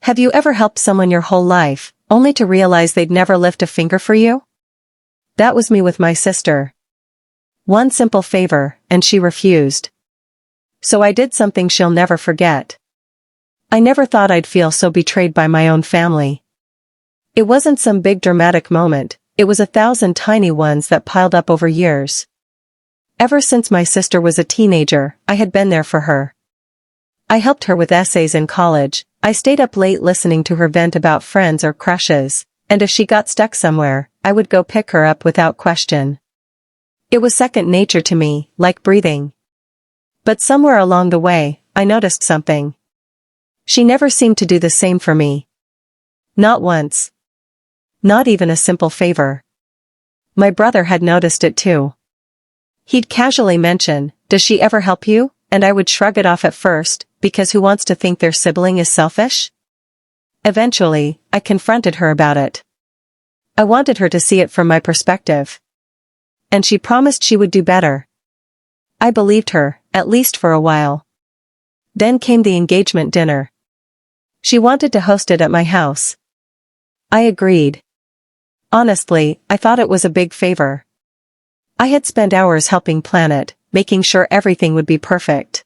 Have you ever helped someone your whole life, only to realize they'd never lift a finger for you? That was me with my sister. One simple favor, and she refused. So I did something she'll never forget. I never thought I'd feel so betrayed by my own family. It wasn't some big dramatic moment, it was 1,000 tiny ones that piled up over years. Ever since my sister was a teenager, I had been there for her. I helped her with essays in college, I stayed up late listening to her vent about friends or crushes, and if she got stuck somewhere, I would go pick her up without question. It was second nature to me, like breathing. But somewhere along the way, I noticed something. She never seemed to do the same for me. Not once. Not even a simple favor. My brother had noticed it too. He'd casually mention, "Does she ever help you?" And I would shrug it off at first, because who wants to think their sibling is selfish? Eventually, I confronted her about it. I wanted her to see it from my perspective. And she promised she would do better. I believed her, at least for a while. Then came the engagement dinner. She wanted to host it at my house. I agreed. Honestly, I thought it was a big favor. I had spent hours helping plan it, making sure everything would be perfect.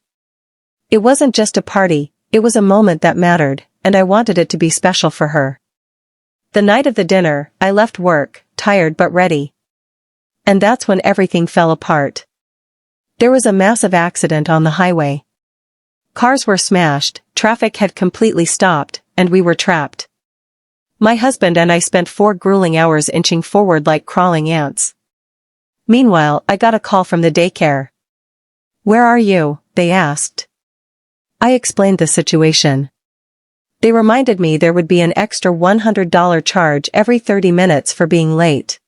It wasn't just a party, it was a moment that mattered, and I wanted it to be special for her. The night of the dinner, I left work, tired but ready. And that's when everything fell apart. There was a massive accident on the highway. Cars were smashed, traffic had completely stopped, and we were trapped. My husband and I spent 4 grueling hours inching forward like crawling ants. Meanwhile, I got a call from the daycare. "Where are you?" they asked. I explained the situation. They reminded me there would be an extra $100 charge every 30 minutes for being late.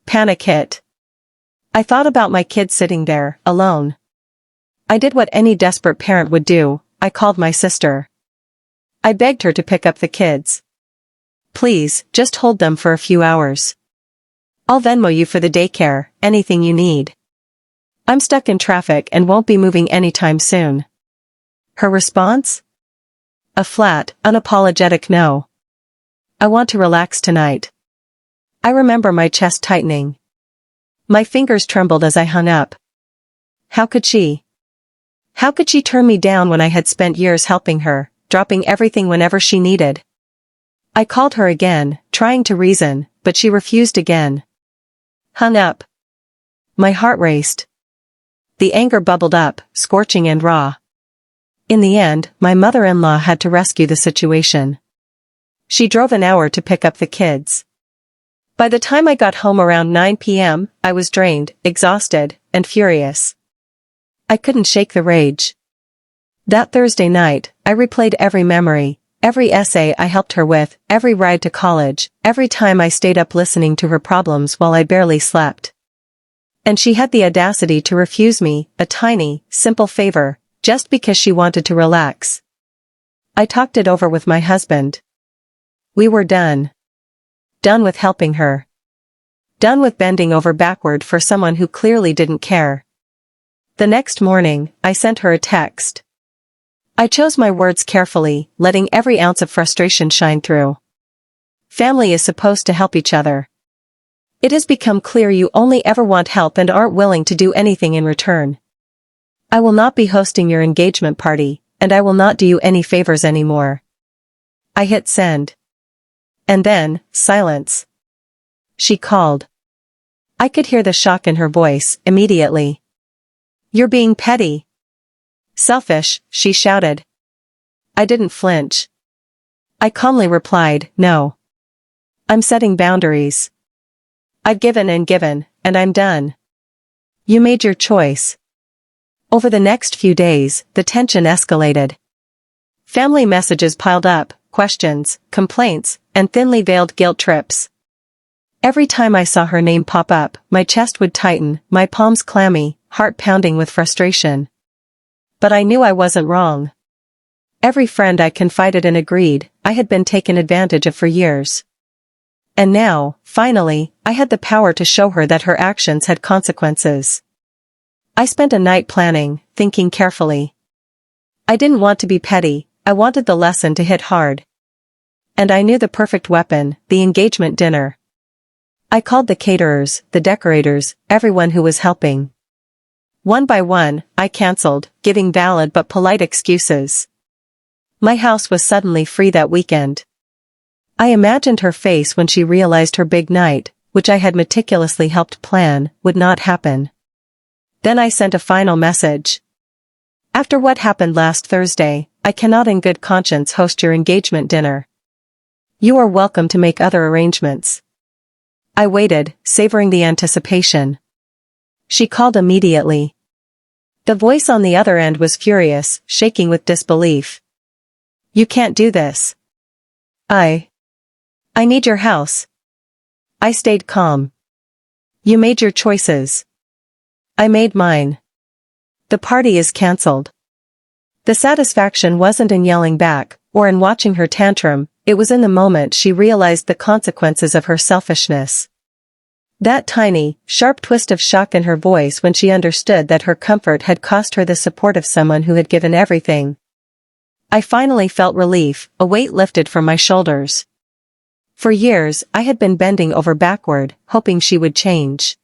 Panic hit. I thought about my kid sitting there, alone. I did what any desperate parent would do, I called my sister. I begged her to pick up the kids. "Please, just hold them for a few hours. I'll Venmo you for the daycare, anything you need. I'm stuck in traffic and won't be moving anytime soon." Her response? A flat, unapologetic no. "I want to relax tonight." I remember my chest tightening. My fingers trembled as I hung up. How could she? How could she turn me down when I had spent years helping her, dropping everything whenever she needed? I called her again, trying to reason, but she refused again. Hung up. My heart raced. The anger bubbled up, scorching and raw. In the end, my mother-in-law had to rescue the situation. She drove an hour to pick up the kids. By the time I got home around 9 p.m., I was drained, exhausted, and furious. I couldn't shake the rage. That Thursday night, I replayed every memory, every essay I helped her with, every ride to college, every time I stayed up listening to her problems while I barely slept. And she had the audacity to refuse me, a tiny, simple favor, just because she wanted to relax. I talked it over with my husband. We were done. Done with helping her. Done with bending over backward for someone who clearly didn't care. The next morning, I sent her a text. I chose my words carefully, letting every ounce of frustration shine through. Family is supposed to help each other. It has become clear you only ever want help and aren't willing to do anything in return. I will not be hosting your engagement party, and I will not do you any favors anymore. I hit send. And then, silence. She called. I could hear the shock in her voice, immediately. "You're being petty." "Selfish," she shouted. I didn't flinch. I calmly replied, "No. I'm setting boundaries. I've given, and I'm done. You made your choice." Over the next few days, the tension escalated. Family messages piled up, questions, complaints, and thinly veiled guilt trips. Every time I saw her name pop up, my chest would tighten, my palms clammy, heart pounding with frustration. But I knew I wasn't wrong. Every friend I confided in agreed, I had been taken advantage of for years. And now, finally, I had the power to show her that her actions had consequences. I spent a night planning, thinking carefully. I didn't want to be petty, I wanted the lesson to hit hard. And I knew the perfect weapon, the engagement dinner. I called the caterers, the decorators, everyone who was helping. One by one, I cancelled, giving valid but polite excuses. My house was suddenly free that weekend. I imagined her face when she realized her big night, which I had meticulously helped plan, would not happen. Then I sent a final message. After what happened last Thursday, I cannot in good conscience host your engagement dinner. You are welcome to make other arrangements. I waited, savoring the anticipation. She called immediately. The voice on the other end was furious, shaking with disbelief. You can't do this. I need your house. I stayed calm. You made your choices. I made mine. The party is cancelled. The satisfaction wasn't in yelling back, or in watching her tantrum, it was in the moment she realized the consequences of her selfishness. That tiny, sharp twist of shock in her voice when she understood that her comfort had cost her the support of someone who had given everything. I finally felt relief, a weight lifted from my shoulders. For years, I had been bending over backward, hoping she would change.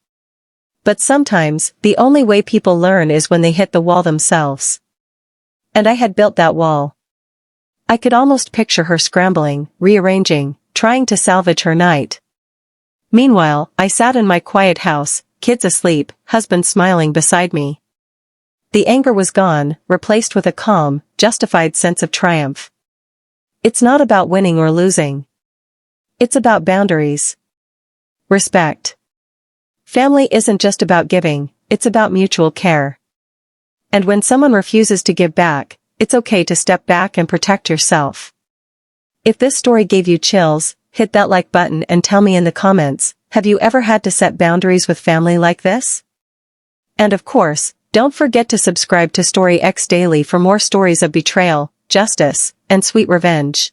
But sometimes, the only way people learn is when they hit the wall themselves. And I had built that wall. I could almost picture her scrambling, rearranging, trying to salvage her night. Meanwhile, I sat in my quiet house, kids asleep, husband smiling beside me. The anger was gone, replaced with a calm, justified sense of triumph. It's not about winning or losing. It's about boundaries. Respect. Family isn't just about giving, it's about mutual care. And when someone refuses to give back, it's okay to step back and protect yourself. If this story gave you chills, hit that like button and tell me in the comments, have you ever had to set boundaries with family like this? And of course, don't forget to subscribe to Story X Daily for more stories of betrayal, justice, and sweet revenge.